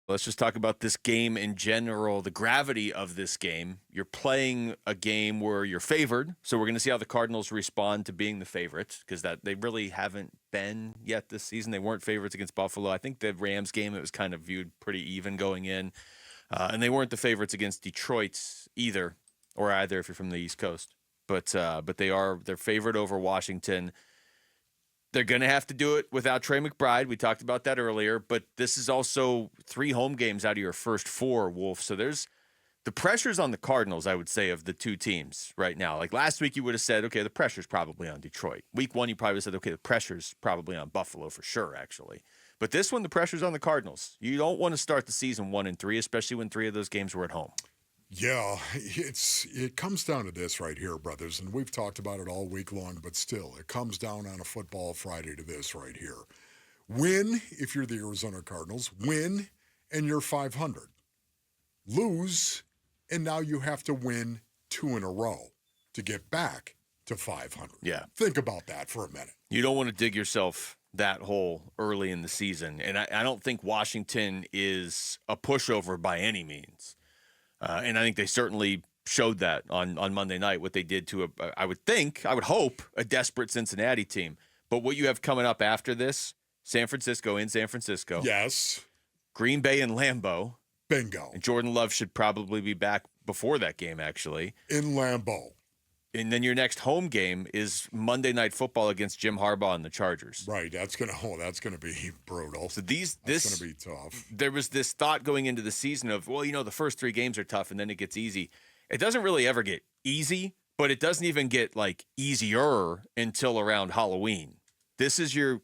Let's just talk about this game in general, the gravity of this game. You're playing a game where you're favored, so we're going to see how the Cardinals respond to being the favorites, because that they really haven't been yet this season. They weren't favorites against Buffalo. I think the Rams game, it was kind of viewed pretty even going in, and they weren't the favorites against Detroit either, or either if you're from the East Coast. But they're favored over Washington. They're going to have to do it without Trey McBride. We talked about that earlier, but this is also 3 home games out of your first 4, Wolf. So there's the pressure's on the Cardinals, I would say, of the 2 teams right now. Like last week, you would have said, okay, the pressure's probably on Detroit. Week 1, you probably would have said, okay, the pressure's probably on Buffalo for sure, actually. But this one, the pressure's on the Cardinals. You don't want to start the season 1-3, especially when 3 of those games were at home. Yeah, it comes down to this right here, brothers, and we've talked about it all week long, but still, it comes down on a football Friday to this right here. Win if you're the Arizona Cardinals, win and you're 500. Lose, and now you have to win 2 in a row to get back to 500. Yeah. Think about that for a minute. You don't want to dig yourself that hole early in the season, and I don't think Washington is a pushover by any means. And I think they certainly showed that on Monday night, what they did to, I would hope, a desperate Cincinnati team. But what you have coming up after this, San Francisco in San Francisco. Yes. Green Bay and Lambeau. Bingo. And Jordan Love should probably be back before that game, actually. In Lambeau. And then your next home game is Monday Night Football against Jim Harbaugh and the Chargers. Right, that's gonna be brutal. So that's gonna be tough. There was this thought going into the season of, well, the first 3 games are tough and then it gets easy. It doesn't really ever get easy, but it doesn't even get like easier until around Halloween. This is your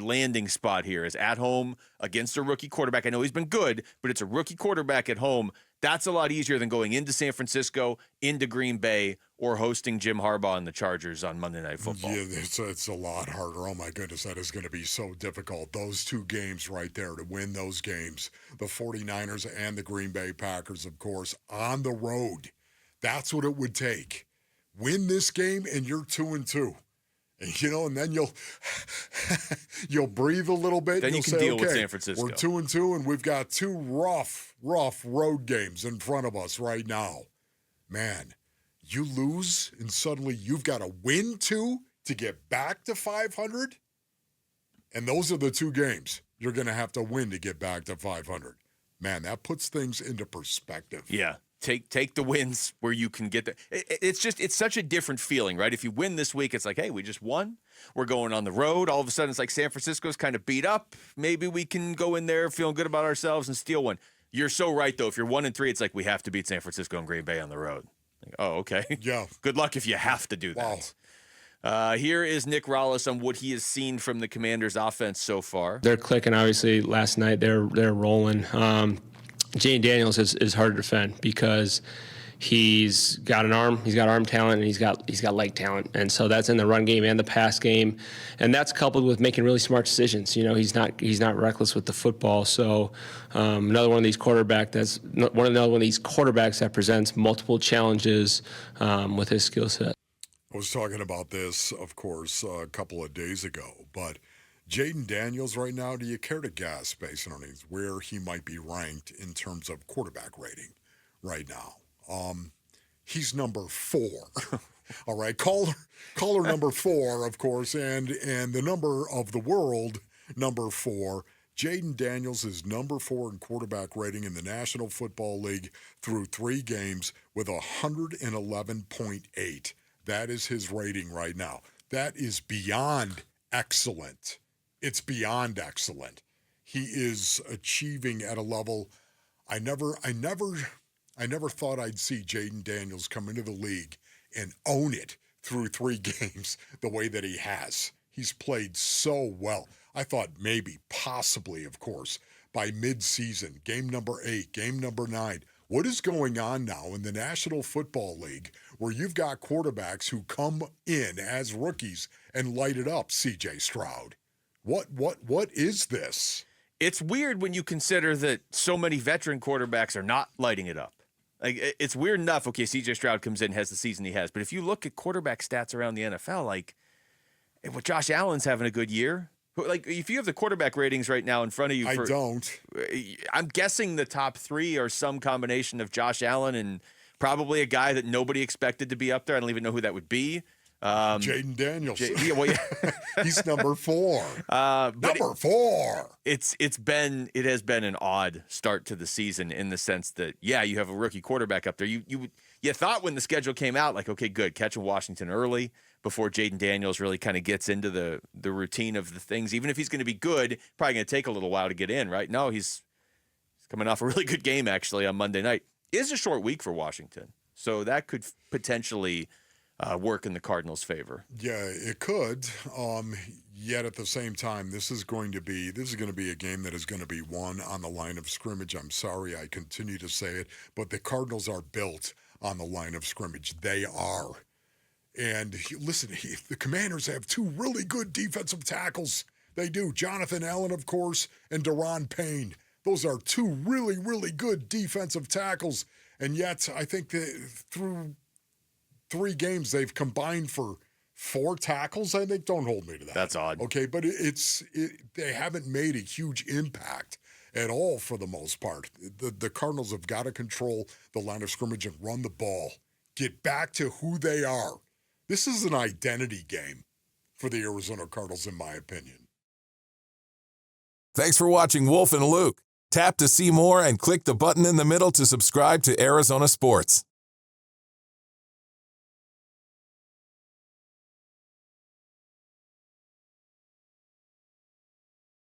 landing spot here, is at home against a rookie quarterback. I know he's been good, but it's a rookie quarterback at home. That's a lot easier than going into San Francisco, into Green Bay, or hosting Jim Harbaugh and the Chargers on Monday Night Football. Yeah, it's a lot harder. Oh, my goodness, that is going to be so difficult. Those 2 games right there, to win those games, the 49ers and the Green Bay Packers, of course, on the road. That's what it would take. Win this game, and you're 2-2. And then you'll breathe a little bit. Then you can deal with San Francisco. We're 2-2, and we've got 2 rough road games in front of us right now. Man, you lose, and suddenly you've got to win 2 to get back to 500. And those are the 2 games you're going to have to win to get back to 500. Man, that puts things into perspective. Yeah. Take the wins where you can get the. It's such a different feeling, right? If you win this week, it's like, hey, we just won. We're going on the road. All of a sudden, it's like San Francisco's kind of beat up. Maybe we can go in there feeling good about ourselves and steal one. You're so right, though. If you're 1-3, it's like we have to beat San Francisco and Green Bay on the road. Like, oh, okay. Yeah. Good luck if you have to do that. Wow. Here is Nick Rollis on what he has seen from the Commanders' offense so far. They're clicking. Obviously, last night they're rolling. Jane Daniels is hard to defend because he's got arm talent, and he's got leg talent, and so that's in the run game and the pass game, and that's coupled with making really smart decisions. He's not reckless with the football. So another one of these quarterbacks that presents multiple challenges with his skill set. I was talking about this, of course, a couple of days ago, but Jaden Daniels right now, do you care to guess, based on where he might be ranked in terms of quarterback rating right now? He's number 4. All right, caller number 4, of course, and the number of the world, number 4. Jaden Daniels is number 4 in quarterback rating in the National Football League through 3 games with 111.8. That is his rating right now. That is beyond excellent. It's beyond excellent. He is achieving at a level I never thought I'd see Jaden Daniels come into the league and own it through 3 games the way that he has. He's played so well. I thought maybe, possibly, of course, by midseason, game number 8, game number 9. What is going on now in the National Football League where you've got quarterbacks who come in as rookies and light it up, C.J. Stroud? What is this? It's weird when you consider that so many veteran quarterbacks are not lighting it up. Like, it's weird enough. Okay, C.J. Stroud comes in, has the season he has, but if you look at quarterback stats around the NFL, like, well, Josh Allen's having a good year. Like, if you have the quarterback ratings right now in front of you, I don't. I'm guessing the top three are some combination of Josh Allen and probably a guy that nobody expected to be up there. I don't even know who that would be. Jaden Daniels. He's number 4. Number 4. It has been an odd start to the season in the sense that, yeah, you have a rookie quarterback up there. You thought when the schedule came out, like, okay, good, catching Washington early before Jaden Daniels really kind of gets into the routine of the things. Even if he's going to be good, probably going to take a little while to get in, right? No, he's coming off a really good game, actually, on Monday night. It is a short week for Washington, so that could potentially work in the Cardinals' favor. Yeah, it could. Yet at the same time, this is going to be a game that is going to be won on the line of scrimmage. I'm sorry I continue to say it, but the Cardinals are built on the line of scrimmage. They are. And listen, the Commanders have 2 really good defensive tackles. They do. Jonathan Allen, of course, and Daron Payne. Those are 2 really, really good defensive tackles. And yet, I think that through 3 games, they've combined for 4 tackles, I think. Don't hold me to that. That's odd. Okay, but they haven't made a huge impact at all for the most part. The Cardinals have got to control the line of scrimmage and run the ball. Get back to who they are. This is an identity game for the Arizona Cardinals, in my opinion. Thanks for watching Wolf and Luke. Tap to see more and click the button in the middle to subscribe to Arizona Sports.